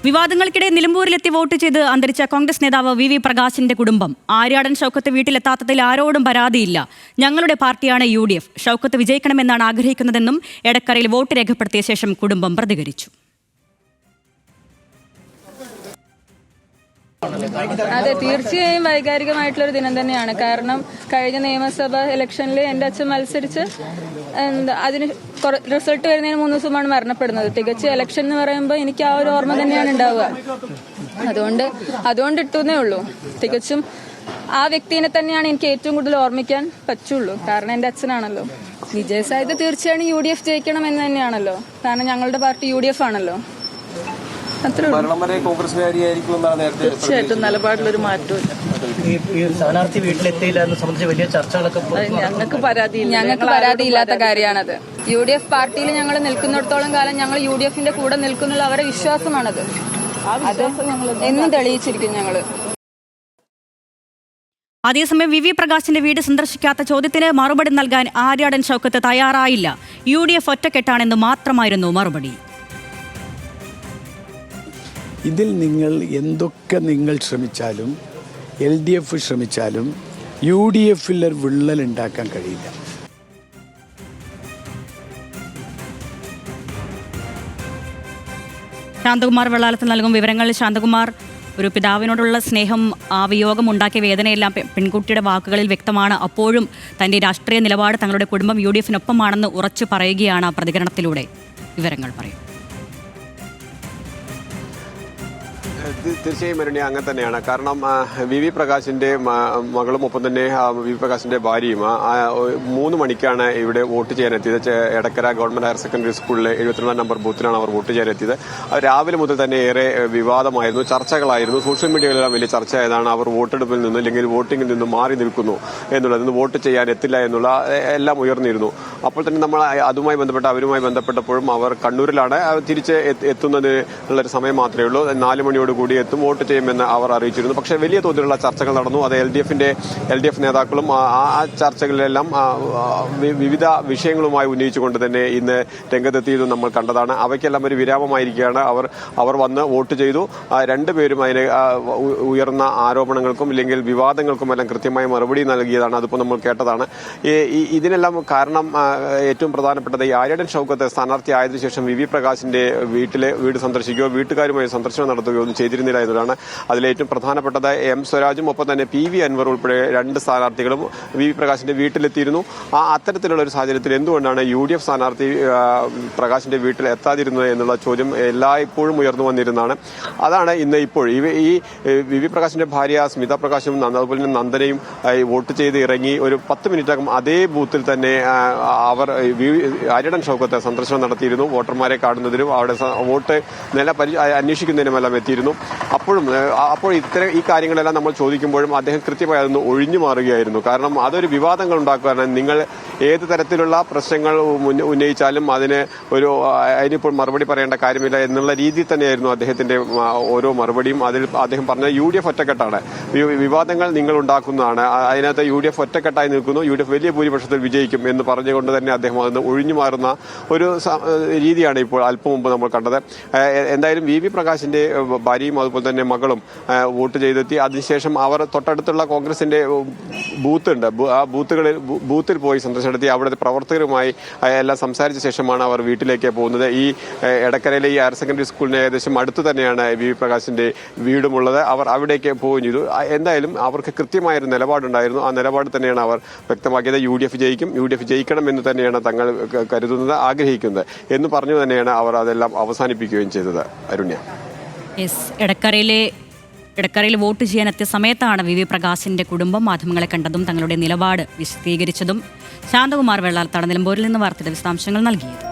വിവാദങ്ങൾക്കിടെ നിലമ്പൂരിലെത്തി vote ചെയ്ത് അന്തരിച്ച കോൺഗ്രസ് നേതാവ് വി പ്രകാശിന്റെ കുടുംബം ആര്യാടൻ ഷൗക്കത്ത് വീട്ടിലെത്താത്തതിൽ ആരോടും പരാതിയില്ല. ഞങ്ങളുടെ പാർട്ടിയാണ് UDF. ഷൗക്കത്ത് വിജയിക്കണമെന്നാണ് ആഗ്രഹിക്കുന്നതെന്നും എടക്കരയിൽ വോട്ട് രേഖപ്പെടുത്തിയ ശേഷം കുടുംബം പ്രതികരിച്ചു. അതെ, തീർച്ചയായും വൈകാരികമായിട്ടുള്ളൊരു ദിനം തന്നെയാണ്. കാരണം കഴിഞ്ഞ നിയമസഭാ ഇലക്ഷനിൽ എൻ്റെ അച്ഛൻ മത്സരിച്ച് അതിന് റിസൾട്ട് വരുന്നതിന് 3 ദിവസമാണ് മരണപ്പെടുന്നത്. തികച്ച ഇലക്ഷൻ എന്ന് പറയുമ്പോൾ എനിക്ക് ആ ഒരു ഓർമ്മ തന്നെയാണ് ഉണ്ടാവുക. അതുകൊണ്ട് ഇട്ടുന്നേ ഉള്ളൂ. തികച്ചും ആ വ്യക്തിനെ തന്നെയാണ് എനിക്ക് ഏറ്റവും കൂടുതൽ ഓർമ്മിക്കാൻ പറ്റുള്ളൂ. കാരണം എൻ്റെ അച്ഛനാണല്ലോ. വിജയസാധ്യത തീർച്ചയായും UDF ജയിക്കണം എന്ന് തന്നെയാണല്ലോ. കാരണം ഞങ്ങളുടെ പാർട്ടി UDF ആണല്ലോ. തീർച്ചയായിട്ടും നിലപാടിലൊരു മാറ്റവും സ്ഥാനാർത്ഥി വീട്ടിലെത്തിയില്ല എന്ന് സംബന്ധിച്ച് വലിയ ചർച്ചകളൊക്കെ ഞങ്ങൾക്ക് പരാതിയില്ലാത്ത കാര്യമാണത്. UDF പാർട്ടിയിൽ ഞങ്ങൾ നിൽക്കുന്നിടത്തോളം കാലം ഞങ്ങൾ UDFന്റെ കൂടെ നിൽക്കുന്നുള്ള അവരുടെ വിശ്വാസമാണത്. അത് എന്നും തെളിയിച്ചിരിക്കും ഞങ്ങള്. അതേസമയം വി പ്രകാശിന്റെ വീട് സന്ദർശിക്കാത്ത ചോദ്യത്തിന് മറുപടി നൽകാൻ ആര്യാടൻ ഷൗക്കത്ത് തയ്യാറായില്ല. UDF ഒറ്റക്കെട്ടാണെന്ന് മാത്രമായിരുന്നു മറുപടി. ഇതിൽ നിങ്ങൾ എന്തൊക്കെ നിങ്ങൾ ശ്രമിച്ചാലും LDF ശ്രമിച്ചാലും UDFൽ ഒരു വിള്ളൽ ഉണ്ടാക്കാൻ കഴിയില്ല. ശാന്തകുമാർ വെള്ളാലത്ത് നൽകും വിവരങ്ങൾ. ശാന്തകുമാർ, ഒരു പിതാവിനോടുള്ള സ്നേഹം, ആ വിയോഗം ഉണ്ടാക്കിയ വേദനയെല്ലാം പെൺകുട്ടിയുടെ വാക്കുകളിൽ വ്യക്തമാണ്. അപ്പോഴും തന്റെ രാഷ്ട്രീയ നിലപാട് തങ്ങളുടെ കുടുംബം UDFനൊപ്പമാണെന്ന് ഉറച്ചു പറയുകയാണ് ആ പ്രതികരണത്തിലൂടെ. വിവരങ്ങൾ പറയും. തീർച്ചയായും അരുണ്യ, അങ്ങനെ തന്നെയാണ്. കാരണം വി പ്രകാശിന്റെ മകളും ഒപ്പം തന്നെ വി പ്രകാശിന്റെ ഭാര്യയും 3 മണിക്കാണ് ഇവിടെ വോട്ട് ചെയ്യാനെത്തിയത്. എടക്കര ഗവൺമെന്റ് ഹയർ സെക്കൻഡറി സ്കൂളിലെ 72 നമ്പർ ബൂത്തിലാണ് അവർ വോട്ട് ചെയ്യാനെത്തിയത്. രാവിലെ മുതൽ തന്നെ ഏറെ വിവാദമായിരുന്നു, ചർച്ചകളായിരുന്നു. സോഷ്യൽ മീഡിയകളിലെല്ലാം വലിയ ചർച്ചയായതാണ് അവർ വോട്ടെടുപ്പിൽ നിന്ന് അല്ലെങ്കിൽ വോട്ടിംഗിൽ നിന്ന് മാറി നിൽക്കുന്നു എന്നുള്ളത്, വോട്ട് ചെയ്യാൻ എത്തില്ല എന്നുള്ള എല്ലാം ഉയർന്നിരുന്നു. അപ്പോൾ തന്നെ നമ്മൾ അവരുമായി ബന്ധപ്പെട്ടപ്പോഴും അവർ കണ്ണൂരിലാണ്, തിരിച്ച് എത്തുന്നതിനുള്ളൊരു സമയം മാത്രമേ ഉള്ളൂ. 4 മണിയോട് കൂടി എത്തും, വോട്ട് ചെയ്യുമെന്ന് അവർ അറിയിച്ചിരുന്നു. പക്ഷേ വലിയ തോതിലുള്ള ചർച്ചകൾ നടന്നു. അത് LDF നേതാക്കളും ആ ചർച്ചകളിലെല്ലാം വിവിധ വിഷയങ്ങളുമായി ഉന്നയിച്ചുകൊണ്ട് തന്നെ ഇന്ന് രംഗത്തെത്തിയത് നമ്മൾ കണ്ടതാണ്. അവയ്ക്കെല്ലാം ഒരു വിരാമമായിരിക്കുകയാണ്. അവർ വന്ന് വോട്ട് ചെയ്തു. രണ്ടുപേരും അതിന് ഉയർന്ന ആരോപണങ്ങൾക്കും ഇല്ലെങ്കിൽ വിവാദങ്ങൾക്കും എല്ലാം കൃത്യമായ മറുപടി നൽകിയതാണ്. അതിപ്പോൾ നമ്മൾ കേട്ടതാണ്. ഇതിനെല്ലാം കാരണം ഏറ്റവും പ്രധാനപ്പെട്ടത് ഈ ആര്യാടൻ ഷൗക്കത്ത് സ്ഥാനാർത്ഥി ആയതിനു ശേഷം വി പ്രകാശിന്റെ വീട് സന്ദർശിക്കുകയോ വീട്ടുകാരുമായി സന്ദർശനം നടത്തുകയോ ഒന്നും ചെയ്തിരുന്നില്ല എന്നതാണ്. അതിലേറ്റവും പ്രധാനപ്പെട്ടത് M സ്വരാജും ഒപ്പം തന്നെ PV അൻവർ ഉൾപ്പെടെ 2 സ്ഥാനാർത്ഥികളും വി പ്രകാശിന്റെ വീട്ടിലെത്തിയിരുന്നു. അത്തരത്തിലുള്ള ഒരു സാഹചര്യത്തിൽ എന്തുകൊണ്ടാണ് UDF സ്ഥാനാർത്ഥി പ്രകാശിന്റെ വീട്ടിൽ എത്താതിരുന്നത് എന്നുള്ള ചോദ്യം എല്ലായ്പ്പോഴും ഉയർന്നു വന്നിരുന്നതാണ്. അതാണ് ഇപ്പോൾ ഈ വി പ്രകാശിന്റെ ഭാര്യ സ്മിത പ്രകാശും അതുപോലെ തന്നെ നന്ദനയും വോട്ട് ചെയ്ത് ഇറങ്ങി ഒരു 10 മിനിറ്റകം അതേ ബൂത്തിൽ തന്നെ അവർ ആര്യാടൻ ഷൗക്കത്ത് സന്ദർശനം നടത്തിയിരുന്നു. വോട്ടർമാരെ കാണുന്നതിനും അവിടെ വോട്ട് നില അന്വേഷിക്കുന്നതിനുമെല്ലാം എത്തിയിരുന്നു. അപ്പോൾ ഈ കാര്യങ്ങളെല്ലാം നമ്മൾ ചോദിക്കുമ്പോഴും അദ്ദേഹം കൃത്യമായി അതൊന്ന് ഒഴിഞ്ഞു മാറുകയായിരുന്നു. കാരണം അതൊരു വിവാദങ്ങൾ ഉണ്ടാക്കുകയാണ്. നിങ്ങൾ ഏത് തരത്തിലുള്ള പ്രശ്നങ്ങൾ ഉന്നയിച്ചാലും അതിനിപ്പോൾ മറുപടി പറയേണ്ട കാര്യമില്ല എന്നുള്ള രീതിയിൽ തന്നെയായിരുന്നു അദ്ദേഹത്തിന്റെ ഓരോ മറുപടിയും. അതിൽ അദ്ദേഹം പറഞ്ഞത് UDF ഒറ്റക്കെട്ടാണ്, വിവാദങ്ങൾ നിങ്ങൾ ഉണ്ടാക്കുന്നതാണ്, അതിനകത്ത് UDF ഒറ്റക്കെട്ടായി നിൽക്കുന്നു, UDF വലിയ ഭൂരിപക്ഷത്തിൽ വിജയിക്കും എന്ന് പറഞ്ഞുകൊണ്ട് തന്നെ അദ്ദേഹം അതിന് ഒഴിഞ്ഞു മാറുന്ന ഒരു രീതിയാണ് ഇപ്പോൾ അല്പം മുമ്പ് നമ്മൾ കണ്ടത്. എന്തായാലും വി പ്രകാശിന്റെ ഭാര്യയും അതുപോലെ തന്നെ മകളും വോട്ട് ചെയ്തെത്തി. അതിനുശേഷം അവർ തൊട്ടടുത്തുള്ള കോൺഗ്രസിന്റെ ബൂത്തുണ്ട്, ആ ബൂത്തിൽ പോയി സന്ദർശനം നടത്തി അവിടുത്തെ പ്രവർത്തകരുമായി എല്ലാം സംസാരിച്ച ശേഷമാണ് അവർ വീട്ടിലേക്ക് പോകുന്നത്. ഈ എടക്കരയിലെ ഈ ഹയർ സെക്കൻഡറി സ്കൂളിന് ഏകദേശം അടുത്ത് തന്നെയാണ് വി പ്രകാശിന്റെ വീടുമുള്ളത്. അവർ അവിടേക്ക് പോവുകയും ചെയ്തു. എന്തായാലും അവർക്ക് കൃത്യമായൊരു നിലപാടുണ്ടായിരുന്നു. ആ നിലപാട് തന്നെയാണ് അവർ വ്യക്തമാക്കിയത്. UDF ജയിക്കണം എന്ന് തന്നെയാണ് തങ്ങൾ കരുതുന്നത്, ആഗ്രഹിക്കുന്നത് എന്ന് പറഞ്ഞു തന്നെയാണ് അവർ അതെല്ലാം അവസാനിപ്പിക്കുകയും ചെയ്തത്. അരുണ്യ, എടക്കരയിൽ വോട്ട് ചെയ്യാനെത്തിയ സമയത്താണ് വി പ്രകാശിന്റെ കുടുംബം മാധ്യമങ്ങളെ കണ്ടതും തങ്ങളുടെ നിലപാട് വിശദീകരിച്ചതും. ശാന്തകുമാർ വെള്ളാലത്താണ് നിലമ്പൂരിൽ നിന്ന് വാർത്തയുടെ വിശദാംശങ്ങൾ നൽകിയത്.